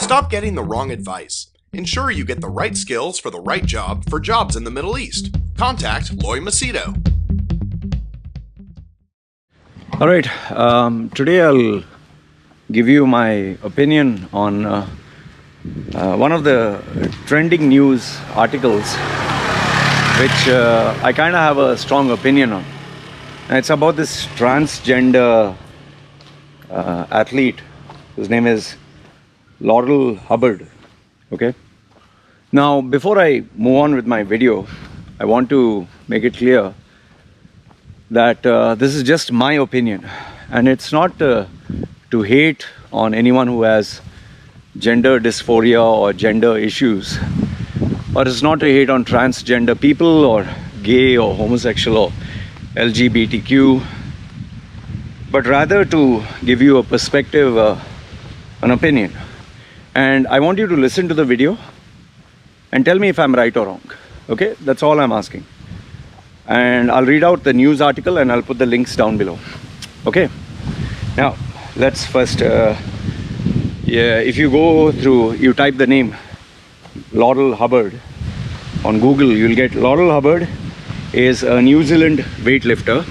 Stop getting the wrong advice. Ensure you get the right skills for the right job for jobs in the Middle East. Contact Machedo. All right, today I'll give you my opinion on one of the trending news articles which I kind of have a strong opinion on. And it's about this transgender athlete whose name is Laurel Hubbard. Okay. Now, before I move on with my video, I want to make it clear that this is just my opinion, and it's not to hate on anyone who has gender dysphoria or gender issues, or it's not to hate on transgender people or gay or homosexual or LGBTQ, but rather to give you a perspective, an opinion. And I want you to listen to the video and tell me if I'm right or wrong. Okay, that's all I'm asking. And I'll read out the news article and I'll put the links down below. Okay, now let's first if you go through, you type the name Laurel Hubbard on Google, you'll get Laurel Hubbard is a New Zealand weightlifter.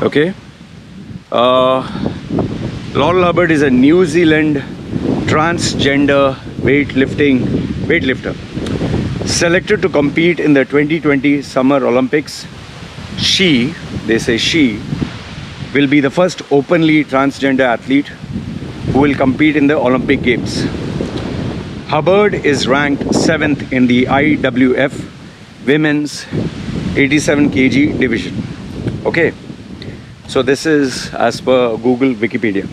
Okay, Laurel Hubbard is a New Zealand transgender weightlifter selected to compete in the 2020 Summer Olympics. She will be the first openly transgender athlete who will compete in the Olympic Games. Hubbard is ranked 7th in the IWF Women's 87 kg division. Okay, so this is as per Google Wikipedia.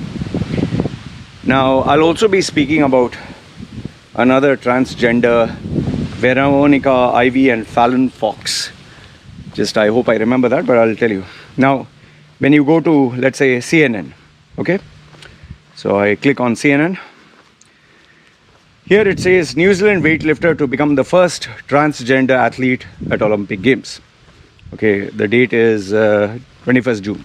Now, I'll also be speaking about another transgender, Veronica Ivy and Fallon Fox. Just, I hope I remember that, but I'll tell you. Now, when you go to, let's say, CNN, okay? So I click on CNN. Here it says, New Zealand weightlifter to become the first transgender athlete at Olympic Games. Okay, the date is 21st June.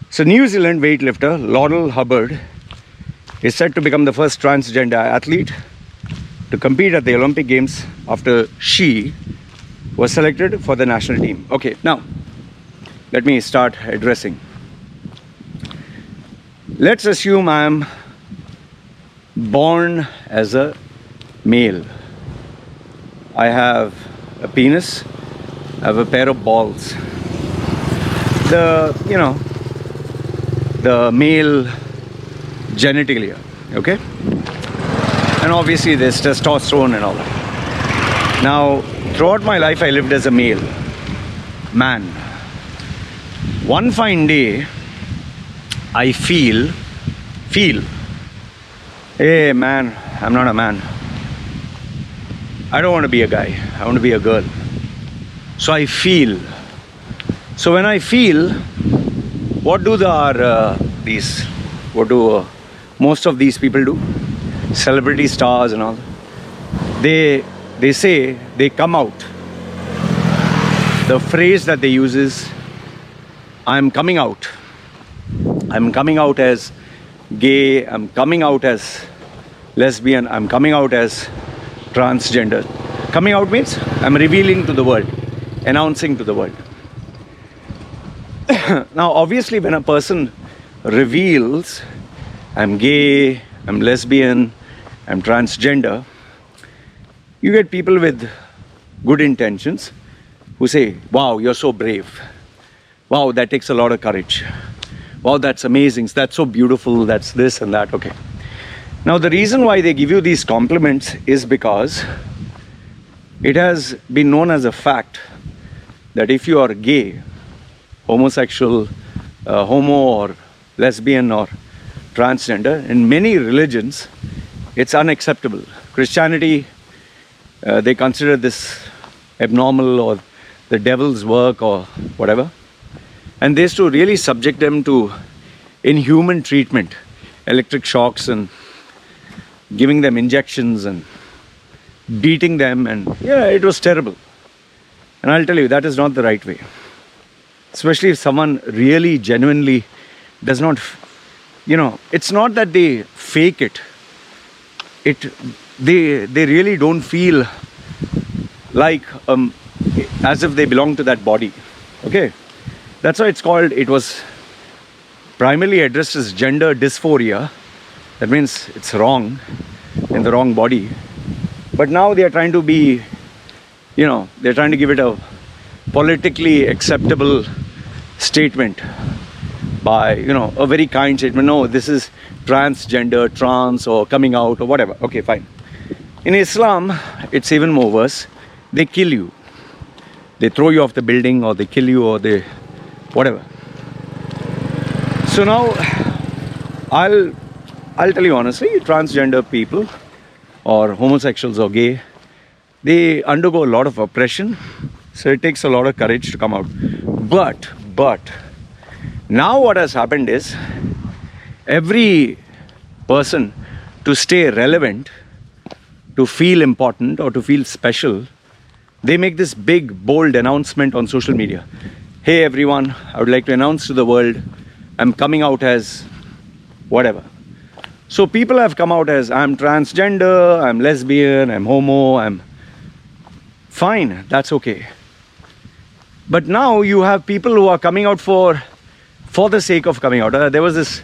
So New Zealand weightlifter Laurel Hubbard is set to become the first transgender athlete to compete at the Olympic Games after she was selected for the national team. Okay, now let me start addressing. Let's assume I am born as a male. I have a penis, I have a pair of balls. The male genitalia, okay? And obviously there's testosterone and all that. Now, throughout my life I lived as a male man. One fine day I feel, hey man, I'm not a man. I don't want to be a guy, I want to be a girl. So I feel. So when I feel, what do most of these people do? Celebrity stars and all. They say, they come out. The phrase that they use is, I'm coming out. I'm coming out as gay, I'm coming out as lesbian, I'm coming out as transgender. Coming out means I'm revealing to the world, announcing to the world. Now, obviously, when a person reveals, I'm gay, I'm lesbian, I'm transgender, you get people with good intentions who say, wow, you're so brave. Wow, that takes a lot of courage. Wow, that's amazing. That's so beautiful. That's this and that. Okay. Now, the reason why they give you these compliments is because it has been known as a fact that if you are gay, homosexual, homo or lesbian or transgender, in many religions, it's unacceptable. Christianity, they consider this abnormal or the devil's work or whatever. And they used to really subject them to inhuman treatment, electric shocks and giving them injections and beating them, and yeah, it was terrible. And I'll tell you, that is not the right way. Especially if someone really genuinely does not, it's not that they fake it. they really don't feel like as if they belong to that body. Okay, that's why it was primarily addressed as gender dysphoria. That means it's wrong, in the wrong body. But now they are trying to be, they're trying to give it a politically acceptable statement by, a very kind statement. No, this is transgender, trans, or coming out, or whatever. Okay, fine. In Islam, it's even more worse. They kill you. They throw you off the building, or they kill you, or they whatever. So now, I'll tell you honestly, transgender people or homosexuals or gay, they undergo a lot of oppression. So it takes a lot of courage to come out. But now what has happened is, every person, to stay relevant, to feel important or to feel special, they make this big, bold announcement on social media. Hey everyone, I would like to announce to the world, I'm coming out as whatever. So people have come out as, I'm transgender, I'm lesbian, I'm homo, I'm fine, that's okay. But now you have people who are coming out for the sake of coming out. There was this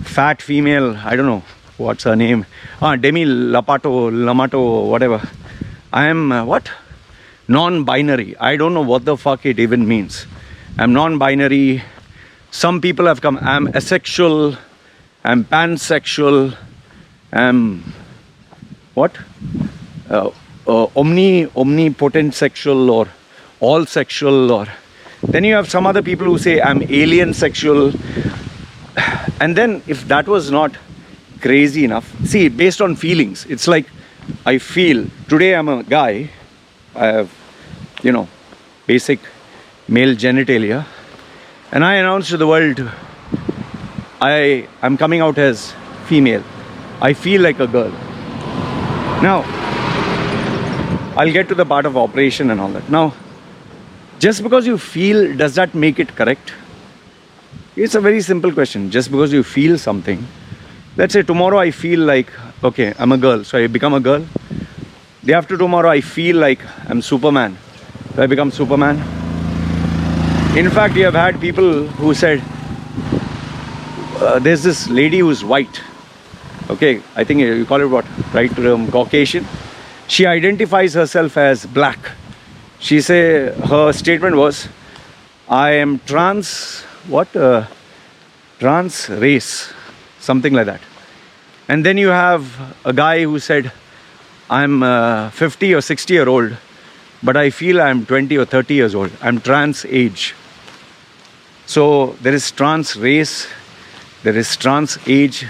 fat female, I don't know what's her name, Demi Lamato, whatever. I am what? Non-binary. I don't know what the fuck it even means. I'm non-binary. Some people have come, I'm asexual, I'm pansexual, I'm what? Omnipotent sexual, or all sexual, or then you have some other people who say I'm alien sexual. And then if that was not crazy enough, see, based on feelings, it's like, I feel today I'm a guy, I have basic male genitalia, and I announce to the world I'm coming out as female. I feel like a girl. Now I'll get to the part of operation and all that. Now, just because you feel, does that make it correct? It's a very simple question. Just because you feel something, let's say tomorrow I feel like, okay, I'm a girl, so I become a girl. Day after tomorrow I feel like I'm Superman, so I become Superman. In fact, you have had people who said, there's this lady who's white. Okay, I think you call it what? Right, Caucasian. She identifies herself as black. Her statement was, I am trans race, something like that. And then you have a guy who said, I'm 50 or 60 year old, but I feel I'm 20 or 30 years old. I'm trans age. So there is trans race, there is trans age.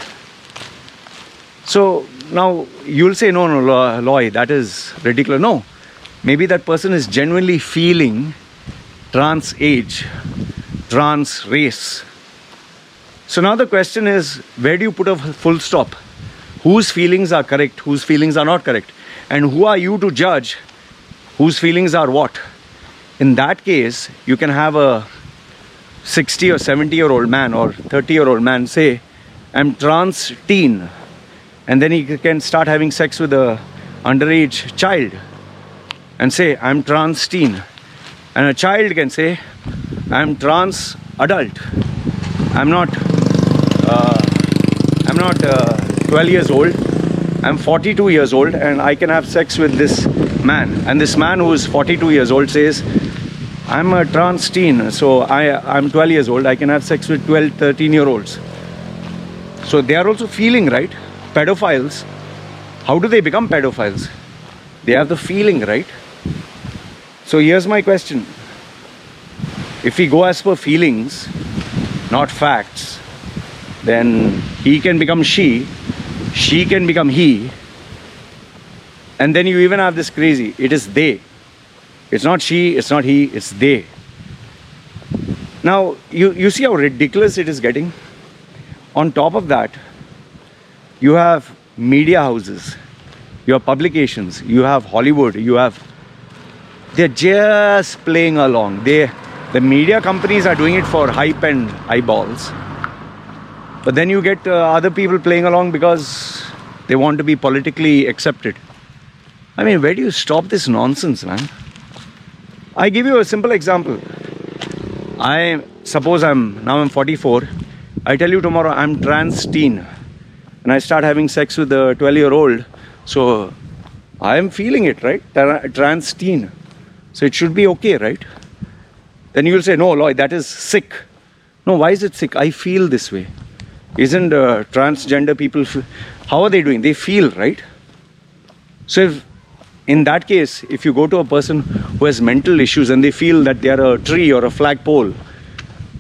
So now you'll say, no, Loy, that is ridiculous. No, maybe that person is genuinely feeling trans age, trans race. So now the question is, where do you put a full stop? Whose feelings are correct, whose feelings are not correct? And who are you to judge whose feelings are what? In that case, you can have a 60 or 70-year-old man or 30-year-old man say, I'm trans teen. And then he can start having sex with a underage child and say, I'm trans teen. And a child can say, I'm trans adult. I'm not 12 years old. I'm 42 years old and I can have sex with this man. And this man who is 42 years old says, I'm a trans teen, so I'm 12 years old. I can have sex with 12, 13-year-olds. So they are also feeling, right? Pedophiles. How do they become pedophiles? They have the feeling, right? So here's my question. If we go as per feelings, not facts, then he can become she can become he, and then you even have this crazy, it is they. It's not she, it's not he, it's they. Now, you see how ridiculous it is getting? On top of that, you have media houses, you have publications, you have Hollywood, they're just playing along. The media companies are doing it for hype and eyeballs. But then you get other people playing along because They want to be politically accepted. I mean, where do you stop this nonsense, man? I give you a simple example. I suppose I'm 44. I tell you tomorrow I'm trans teen, and I start having sex with a 12-year-old. So I am feeling it, right? Trans teen. So it should be okay, right? Then you will say, no, Lloyd, that is sick. No, why is it sick? I feel this way. Isn't transgender people, how are they doing? They feel, right? So if, in that case, if you go to a person who has mental issues and they feel that they are a tree or a flagpole,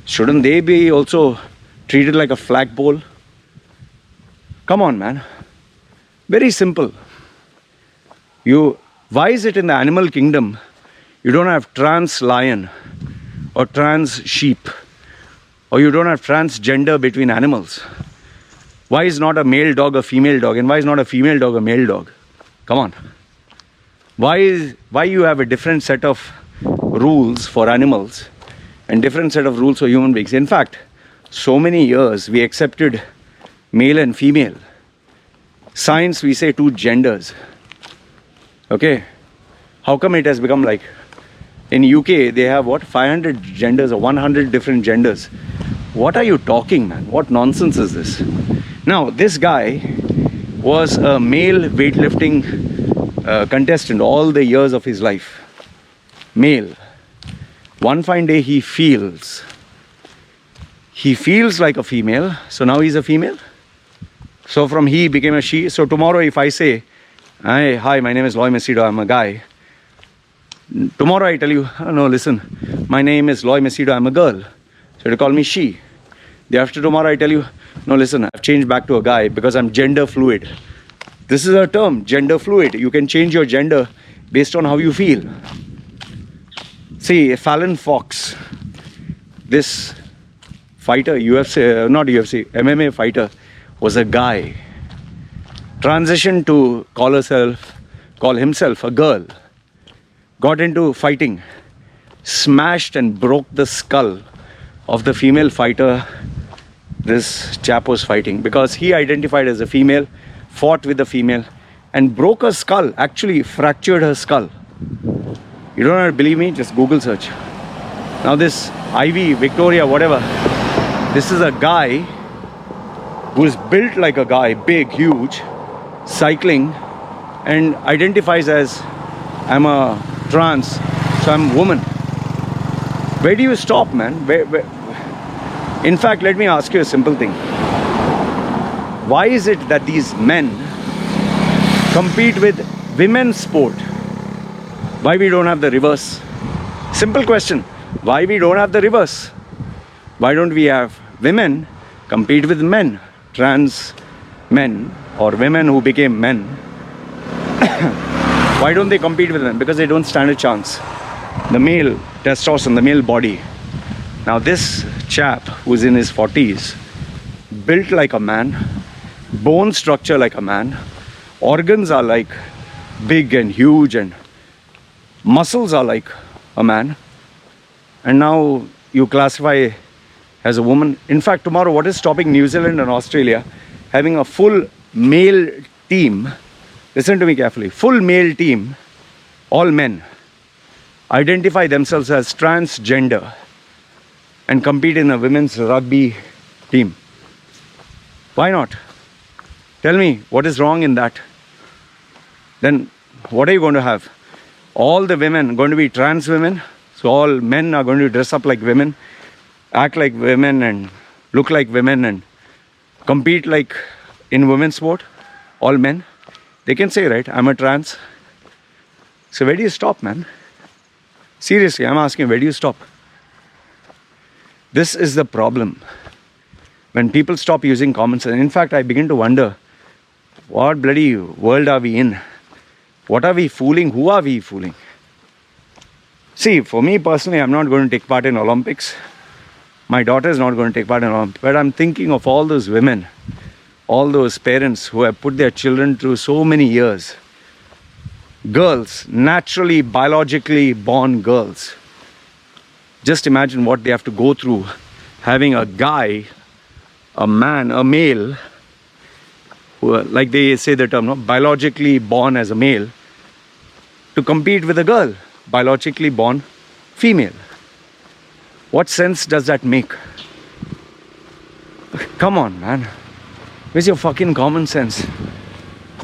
shouldn't they be also treated like a flagpole? Come on, man. Very simple. Why is it in the animal kingdom you don't have trans lion or trans sheep, or you don't have transgender between animals? Why is not a male dog a female dog, and why is not a female dog a male dog? Come on. Why you have a different set of rules for animals and different set of rules for human beings? In fact, so many years we accepted male and female. Science, we say two genders. Okay? How come it has become like, in UK they have what, 500 genders or 100 different genders? What are you talking, man? What nonsense is this? Now, this guy was a male weightlifting contestant all the years of his life. Male. One fine day he feels like a female, so now he's a female. So from he became a she. So tomorrow if I say, hi, my name is Machedo, I'm a guy. Tomorrow I tell you, oh, no, listen, my name is Machedo, I'm a girl. So you call me she. The after tomorrow I tell you, no, listen, I've changed back to a guy because I'm gender fluid. This is a term, gender fluid. You can change your gender based on how you feel. See, Fallon Fox, this fighter, MMA fighter, was a guy. Transitioned to call himself a girl. Got into fighting, smashed and broke the skull of the female fighter this chap was fighting, because he identified as a female, fought with the female and broke her skull, actually fractured her skull. You don't have to believe me? Just Google search. Now this Ivy, Victoria, whatever, this is a guy who is built like a guy, big, huge, cycling, and identifies as, I'm a trans, so I'm a woman. Where do you stop, man? In fact, let me ask you a simple thing. Why is it that these men compete with women's sport? Why we don't have the reverse? Simple question. Why we don't have the reverse? Why don't we have women compete with men? Trans men or women who became men. Why don't they compete with them? Because they don't stand a chance. The male testosterone, the male body. Now this chap who's in his 40s, built like a man, bone structure like a man, organs are like big and huge, and muscles are like a man, and now you classify as a woman. In fact, tomorrow, what is stopping New Zealand and Australia having a full male team? Listen to me carefully. Full male team, all men, identify themselves as transgender and compete in a women's rugby team. Why not? Tell me, what is wrong in that? Then what are you going to have? All the women going to be trans women? So all men are going to dress up like women, act like women and look like women and compete like in women's sport? All men? They can say, right, I'm a trans. So where do you stop, man? Seriously, I'm asking, where do you stop? This is the problem. When people stop using common sense. In fact, I begin to wonder, what bloody world are we in? What are we fooling? Who are we fooling? See, for me personally, I'm not going to take part in Olympics. My daughter is not going to take part in Olympics. But I'm thinking of all those women, all those parents who have put their children through so many years. Girls, naturally, biologically born girls. Just imagine what they have to go through having a guy, a man, a male, who are, like they say the term, no, biologically born as a male, to compete with a girl, biologically born female. What sense does that make? Come on, man. Where's your fucking common sense?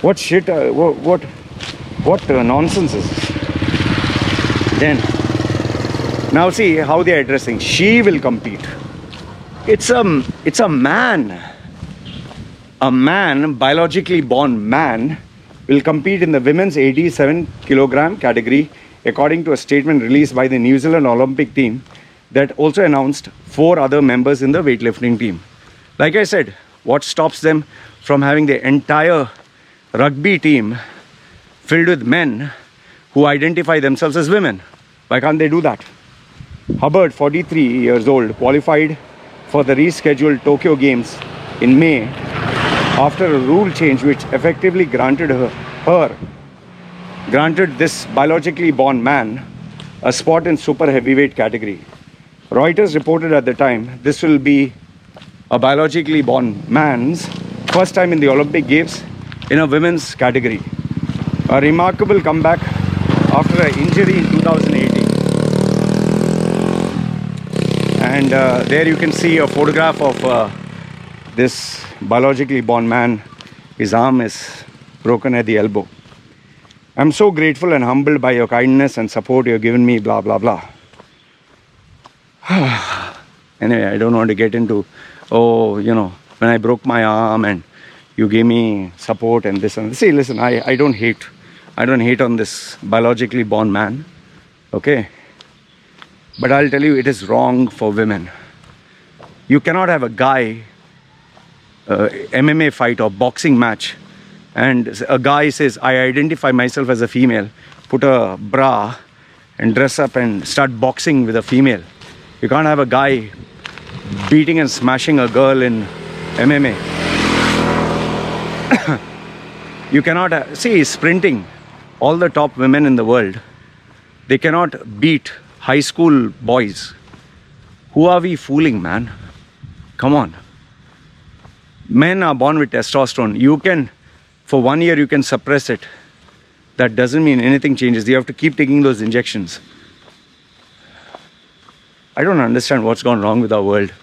What shit? What nonsense is this? Then, now see how they are addressing. She will compete. It's a man. A man, biologically born man, will compete in the women's 87 kilogram category, according to a statement released by the New Zealand Olympic team that also announced 4 other members in the weightlifting team. Like I said, what stops them from having the entire rugby team filled with men who identify themselves as women? Why can't they do that? Hubbard, 43 years old, qualified for the rescheduled Tokyo Games in May after a rule change which effectively granted this biologically born man a spot in super heavyweight category. Reuters reported at the time this will be a biologically born man's first time in the Olympic Games in a women's category. A remarkable comeback after an injury in 2018. And there you can see a photograph of this biologically born man. His arm is broken at the elbow. I'm so grateful and humbled by your kindness and support you've given me, blah, blah, blah. Anyway, I don't want to get into, when I broke my arm and you gave me support and this and this. See, listen, I don't hate. I don't hate on this biologically born man. Okay? But I'll tell you, it is wrong for women. You cannot have a guy, MMA fight or boxing match, and a guy says, I identify myself as a female, put a bra and dress up and start boxing with a female. You can't have a guy beating and smashing a girl in MMA. You cannot see sprinting. All the top women in the world, they cannot beat high school boys. Who are we fooling, man? Come on. Men are born with testosterone. You can, for 1 year, you can suppress it. That doesn't mean anything changes. You have to keep taking those injections. I don't understand what's gone wrong with our world.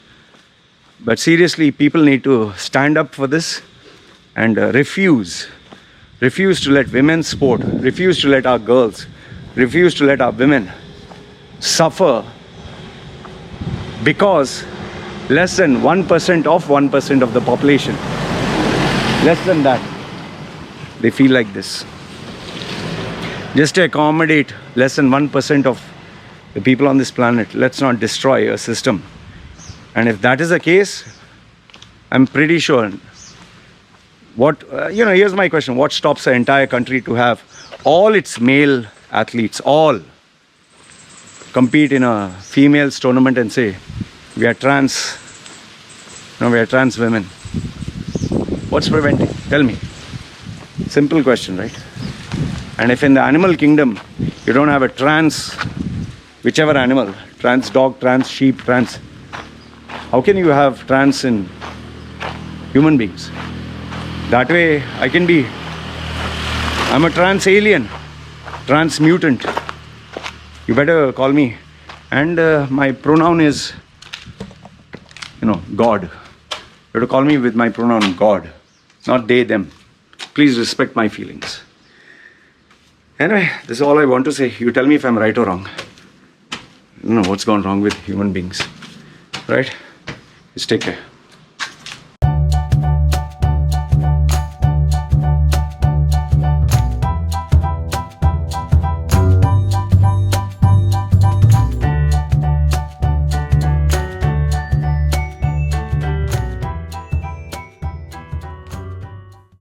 But seriously, people need to stand up for this and refuse to let women sport, refuse to let our girls, refuse to let our women suffer because less than 1% of 1% of the population, less than that, they feel like this. Just to accommodate less than 1% of the people on this planet, let's not destroy a system. And if that is the case, I'm pretty sure here's my question. What stops an entire country to have all its male athletes, all compete in a females tournament and say, we are trans women? What's preventing? Tell me. Simple question, right? And if in the animal kingdom, you don't have a trans, whichever animal, trans dog, trans sheep, trans, how can you have trans in human beings? That way, I'm a trans alien, trans mutant. You better call me. And my pronoun is, God. You have to call me with my pronoun God, not they, them. Please respect my feelings. Anyway, this is all I want to say. You tell me if I'm right or wrong. I don't know what's gone wrong with human beings. Right? Just take care.